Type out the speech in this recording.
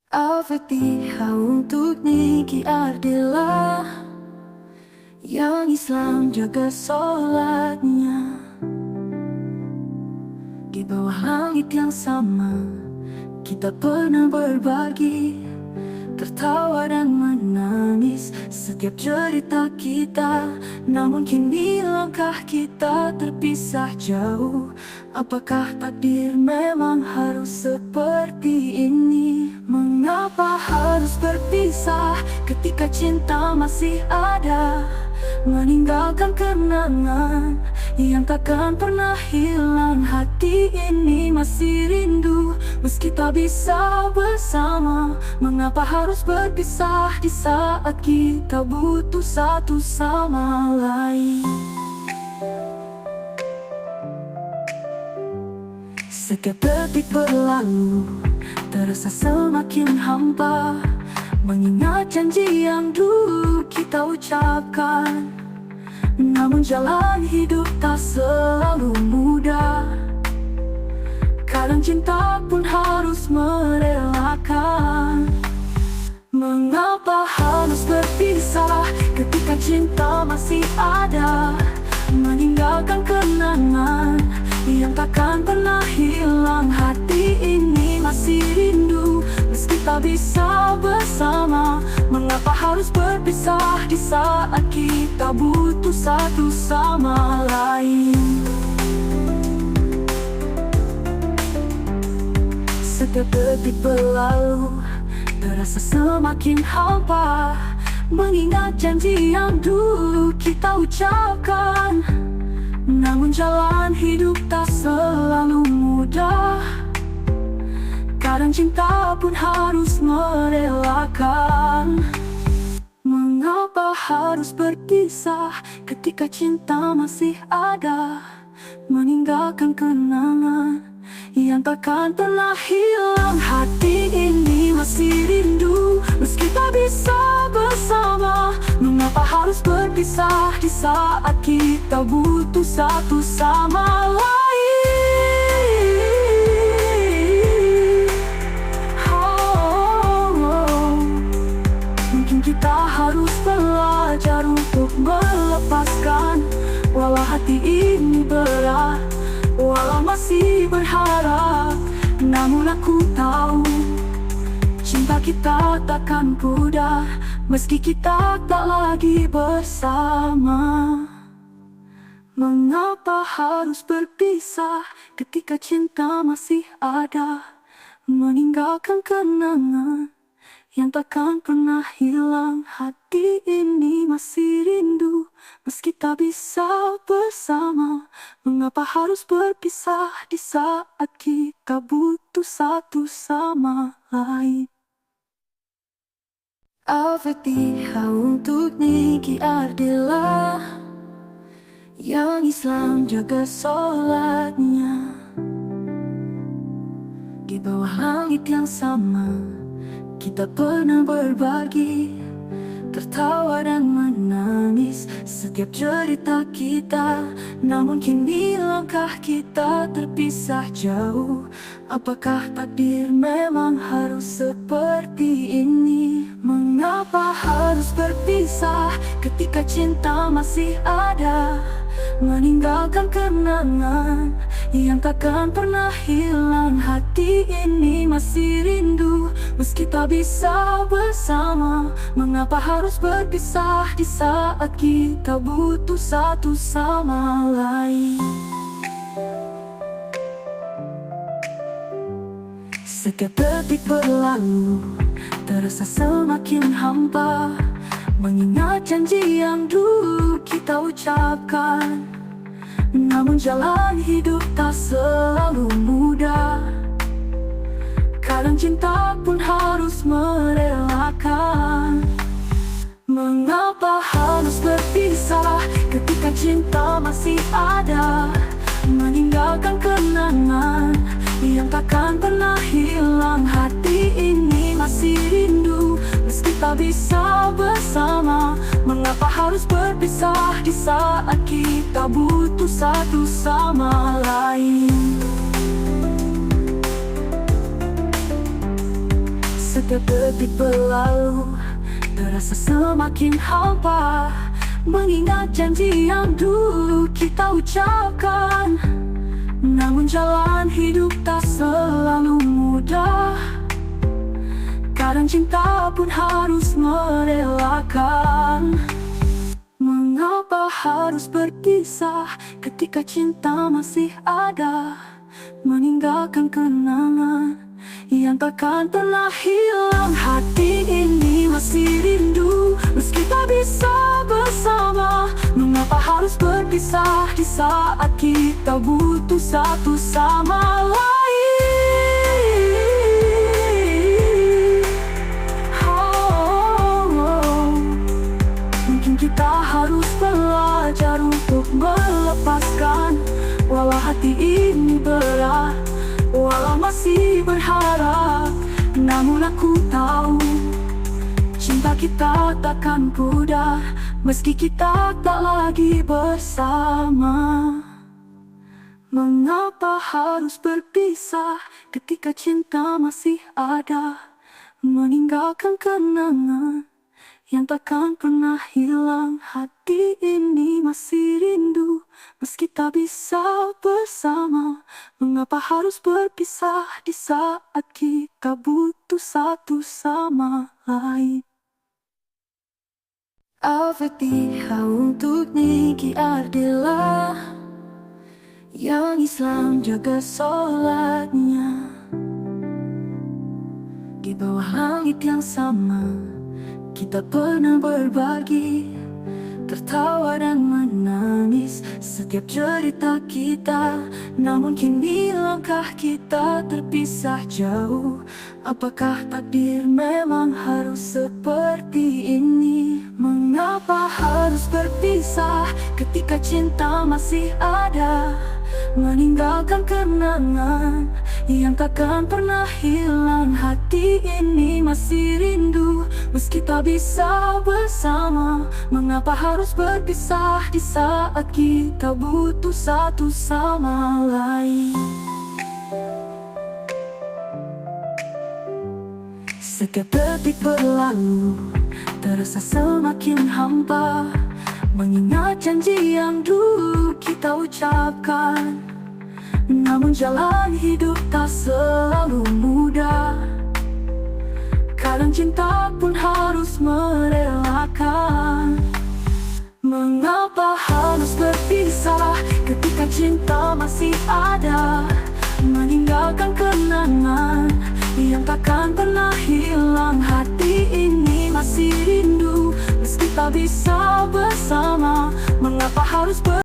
Al-Fatihah untuk Niki Ardila yang Islam jaga sholatnya. Di bawah langit yang sama kita pernah berbagi, tertawa dan menangis setiap cerita kita. Namun kini langkah kita terpisah jauh. Apakah takdir memang harus seperti ini? Mengapa harus berpisah ketika cinta masih ada? Meninggalkan kenangan yang takkan pernah hilang. Hati ini masih rindu meski tak bisa bersama. Mengapa harus berpisah di saat kita butuh satu sama lain? Setiap detik berlalu terasa semakin hampa, mengingat janji yang dulu kita ucapkan. Namun jalan hidup tak selalu mudah, kadang cinta pun harus merelakan. Mengapa harus berpisah ketika cinta masih ada? Meninggalkan kenangan yang takkan pernah hilang. Hati ini masih rindu meski tak bisa bersama. Mengapa harus berpisah di saat kita butuh satu sama lain? Setiap detik berlalu terasa semakin hampa, mengingat janji yang dulu kita ucapkan. Namun jalan hidup tak selalu mudah, kadang cinta pun harus merelakan. Mengapa harus berpisah ketika cinta masih ada? Meninggalkan kenangan yang takkan pernah hilang. Hati ini masih rindu meski tak bisa bersama. Mengapa harus berpisah di saat kita butuh satu sama lain? Mungkin kita harus belajar untuk melepaskan. Walau hati ini berat, walau masih berharap, namun aku tahu cinta kita takkan pudar meski kita tak lagi bersama. Mengapa harus berpisah ketika cinta masih ada? Meninggalkan kenangan yang takkan pernah hilang. Hati ini masih rindu meski tak bisa bersama. Mengapa harus berpisah di saat kita butuh satu sama lain? Al-Fatihah untuk Niki Ardila yang Islam jaga sholatnya. Di bawah langit yang sama kita pernah berbagi, tertawa dan menangis setiap cerita kita. Namun kini langkah kita terpisah jauh. Apakah takdir memang harus seperti ini? Mengapa harus berpisah ketika cinta masih ada? Meninggalkan kenangan yang takkan pernah hilang. Hati ini masih rindu meski tak bisa bersama. Mengapa harus berpisah di saat kita butuh satu sama lain? Setiap detik berlalu terasa semakin hampa, mengingat janji yang dulu kita ucapkan. Namun jalan hidup tak selalu mudah, kadang cinta pun harus merelakan. Mengapa harus berpisah ketika cinta masih ada? Meninggalkan kenangan yang takkan pernah hilang. Hati ini masih rindu meski tak bisa bersama. Mengapa harus berpisah di saat kita butuh satu sama lain? Setiap detik berlalu terasa semakin hampa, mengingat janji yang dulu kita ucapkan. Namun jalan hidup tak selalu mudah, kadang cinta pun harus merelakan. Mengapa harus berpisah ketika cinta masih ada, meninggalkan kenangan yang takkan pernah hilang. Hati ini masih rindu meski tak bisa bersama. Mengapa harus berpisah di saat kita butuh satu sama lain? Mungkin kita harus belajar untuk melepaskan. Walau hati ini berat, walau masih berharap, namun aku tahu cinta kita takkan pudar meski kita tak lagi bersama. Mengapa harus berpisah ketika cinta masih ada, meninggalkan kenangan yang takkan pernah hilang. Hati ini masih rindu meski tak bisa bersama. Mengapa harus berpisah di saat kita butuh satu sama lain? Al-Fatihah untuk Niki Ardila yang Islam jaga sholatnya. Di bawah langit yang sama kita pernah berbagi, tertawa dan menangis setiap cerita kita. Namun kini langkah kita terpisah jauh. Apakah takdir memang harus seperti ini? Mengapa harus berpisah ketika cinta masih ada, meninggalkan kenangan yang takkan pernah hilang. Hati ini masih rindu meski tak bisa bersama. Mengapa harus berpisah di saat kita butuh satu sama lain? Setiap detik berlalu terasa semakin hampa, mengingat janji yang dulu kita ucapkan. Namun jalan hidup tak selalu mudah, kadang cinta pun harus merelakan. Mengapa harus berpisah ketika cinta masih ada, meninggalkan kenangan yang takkan pernah hilang. Hati ini masih rindu meski tak bisa bersama. Mengapa harus